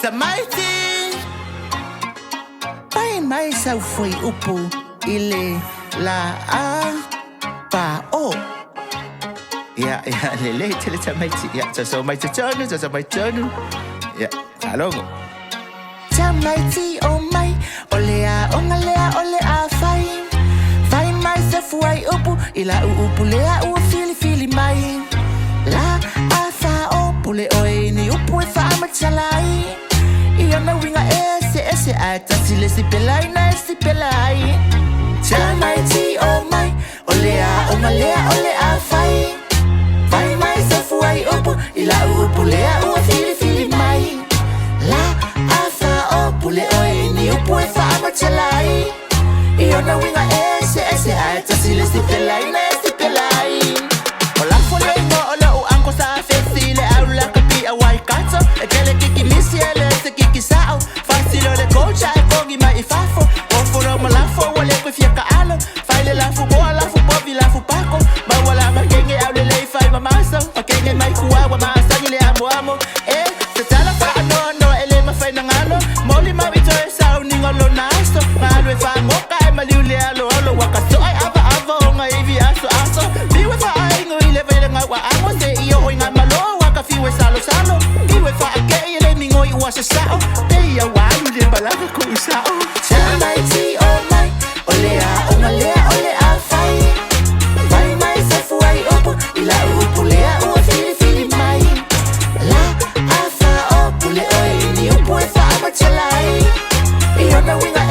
Sa maiti Pain mai sau foi upu Ile la a pa o Ya lele tele sa maiti Ya so mai tonu so mai tonu Ya alongo Sa maiti o mai Olea ongalea olea fai Fai mai sa foi upu Ila upu lea u fili mai La a fa o pule oi ni upu e fa machalai Ia na winga ese ata sile si pelai na si pelai Chamai ti o mai Olea ongalea olea fai Fai mai sa fuai upu Ila upu lea ua fili mai La afa o pule oi ni upu e fa machalai Ia na winga ese ata sile si pelai na si pelai Ola fole mo ola u anko sa festile Aula kapi a wai kato E kele kiki misiele se kiki sao Fasilo le cocha e kongi mai ifafo Ofuro mo lafo wale kwe fieka alo Faile lafu boa lafu bovi lafu pako Ma wala makenge au le lei fai mamaso Makenge mai kuawa maasangi le amo Se tala fa ano ele ma fai nangalo Moli ma bito e sao ningolo naso Ngalo e fa ngoka e maliu le alo Wakaso ay ava onga ivi aso Biwe fa ay ngo ile vele nga wa amo Se iyo oi nga malo waka fiwe salo Biwe fa ake ile mingo i wasa sao Te ia walu le balaga ko usao Chamai ti o mai Olea olea fai Fai mai sa fuai opo Ila upu lea ua fili mai La afa opu le oi ni upu e fa machalai Iyo na winga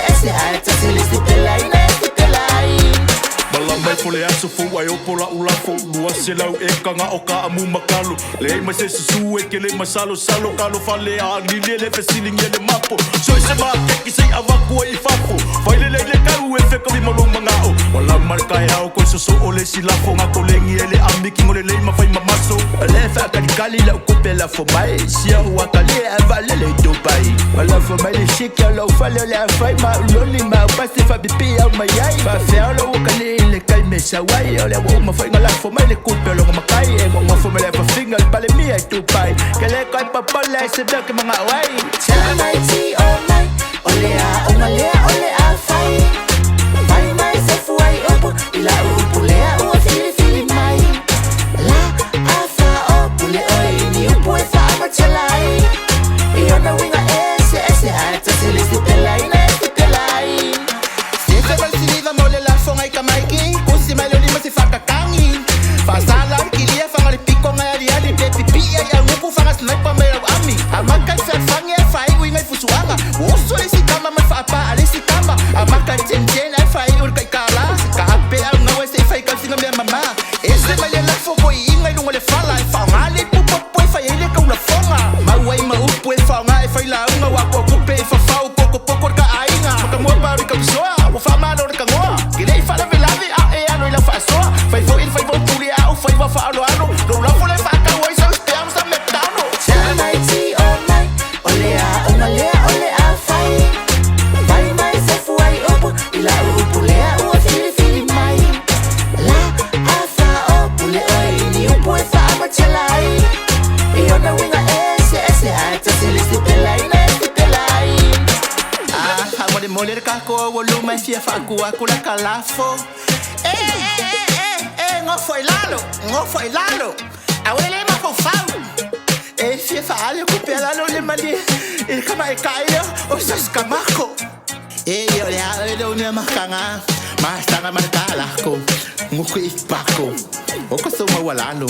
ese ata sili si pelai na si pelai Malamai fole aso fuai opo la ulafo Lua se lau e kanga o ka amu makalo Le ma se susu e ke le masalo Kalo fale a ni le fesiling ye le mapo So se ma keki se avaku e fafo Fai le kau e feka vi malong mangao Wala marka e au ko so ole silafo Nga kolengi e le amiki ngole le ma fai mamaso Le fa kali la ukope la fo mai Sia wakali e vale le dobai Wala fo mai le shiki la ufale le fai ma uloni ma upasi fa bipi au mayai Fa fea lo wakali le kai me sawai Ole wa ma fai ngala fo mai le kupe lo makai E ma fo me le fa fingal pale mi ai tupai Kele kai papala se dake mga awai Chamai ti o mai Olea olea fai Fai mai sa fuai opo Ila upu lea ua fili mai La afa opu le oi ni upu e fa machalai Iyo na winga ese ata sili si pelai na si pelai Sife bal siliva mole la fonga i kamaiki Kusi mai loli ma si fakakangi Fasala kilia fanga le piko ngai ali Pepi pia ya ngupu fanga sniper mai au ami Amaka sa fange fai winga i fusuanga Uso le si kama mai fa apa ale si kama Amaka chen ai fai ur kai kala Kahape au ngawe se fai kal singa mea mama Ese mai le la foko i ingai lungo le fala E fa ngale pupo po e fai ele ka ula fonga Mauai ma upu e fa nga e fai la unga Wako kupe e fa fau poko ka ainga Maka mua pari ka usoa Wafa malo re ka ngoa Kile i fala velave a e alo i la fa soa Fai fo il fai fo puli au fai wa fa alo Lo la fo le fa ka wai sa stem sa metano Chamai ti o mai Olea olea fai Fai mai sa fuai opo Ila upu lea ua fili mai La afa opu le oi ni upu e fa machalai Iyo na winga ese ata sili si pelai na si pelai Hamo de moler kako voluma fia fa aku la kalafo Ngo foi lalo Awele ma fo fau Fia fa ale kupe lalo le mali Il kama e kaio o sas kamako Yo le a do ne makanga Mas tanga markala ko Nguku ipako O ko so mawalalo